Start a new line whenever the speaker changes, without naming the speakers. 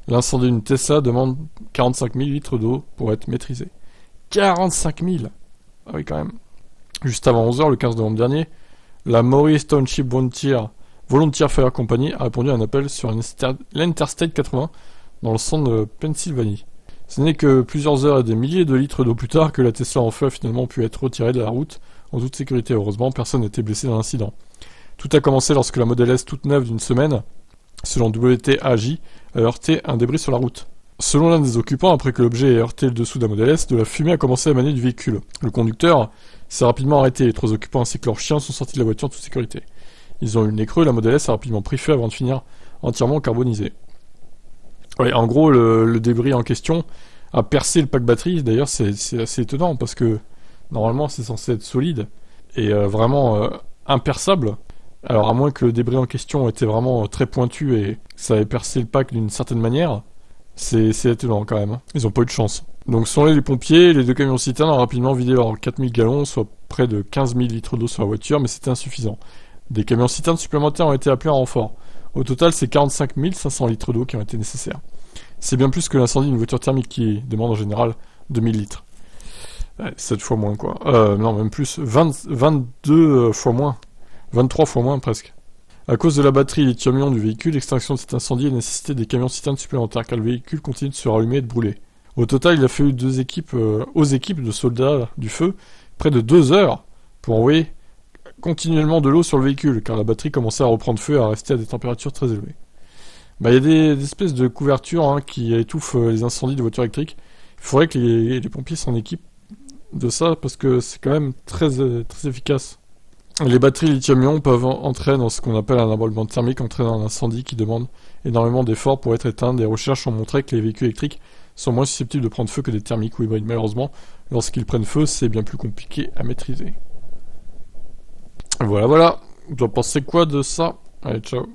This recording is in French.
L'incendie d'une Tesla demande 45 000 litres d'eau pour être maîtrisé. 45 000! Ah oui, quand même. Juste avant 11h, le 15 novembre dernier, la Maurice Township Volunteer Fire Company a répondu à un appel sur l'Interstate 80 dans le centre de Pennsylvanie. Ce n'est que plusieurs heures et des milliers de litres d'eau plus tard que la Tesla en feu a finalement pu être retirée de la route en toute sécurité. Heureusement, personne n'a été blessé dans l'incident. Tout a commencé lorsque la Model S toute neuve d'une semaine, selon WTAJ, a heurté un débris sur la route. Selon l'un des occupants, après que l'objet ait heurté le dessous d'un Model S, de la fumée a commencé à émaner du véhicule. Le conducteur s'est rapidement arrêté. Les 3 occupants ainsi que leurs chiens sont sortis de la voiture en toute sécurité. Ils ont eu le nez creux, la Model S a rapidement pris feu avant de finir entièrement carbonisée. Ouais, en gros, le débris en question a percé le pack batterie. D'ailleurs, c'est assez étonnant parce que normalement, c'est censé être solide et vraiment imperçable. Alors, à moins que le débris en question était vraiment très pointu et ça ait percé le pack d'une certaine manière, c'est étonnant quand même. Ils ont pas eu de chance. Donc, selon les pompiers, les 2 camions citernes ont rapidement vidé leurs 4000 gallons, soit près de 15 000 litres d'eau sur la voiture, mais c'était insuffisant. Des camions citernes supplémentaires ont été appelés en renfort. Au total, c'est 45 500 litres d'eau qui ont été nécessaires. C'est bien plus que l'incendie d'une voiture thermique qui demande en général 2000 litres. Ouais, 7 fois moins, quoi. Non, même plus. 22 fois moins. 23 fois moins, presque. À cause de la batterie lithium-ion du véhicule, l'extinction de cet incendie a nécessité des camions citernes supplémentaires, car le véhicule continue de se rallumer et de brûler. Au total, il a fallu aux équipes de soldats du feu près de 2 heures pour envoyer continuellement de l'eau sur le véhicule, car la batterie commençait à reprendre feu et à rester à des températures très élevées. Il y a des espèces de couvertures qui étouffent les incendies de voitures électriques. Il faudrait que les pompiers s'en équipent de ça, parce que c'est quand même très efficace. Les batteries lithium-ion peuvent entrer dans ce qu'on appelle un embrasement thermique, entraînant un incendie qui demande énormément d'efforts pour être éteint. Des recherches ont montré que les véhicules électriques sont moins susceptibles de prendre feu que des thermiques ou hybrides. Malheureusement, lorsqu'ils prennent feu, c'est bien plus compliqué à maîtriser. Voilà. Vous en pensez quoi de ça? Allez, ciao.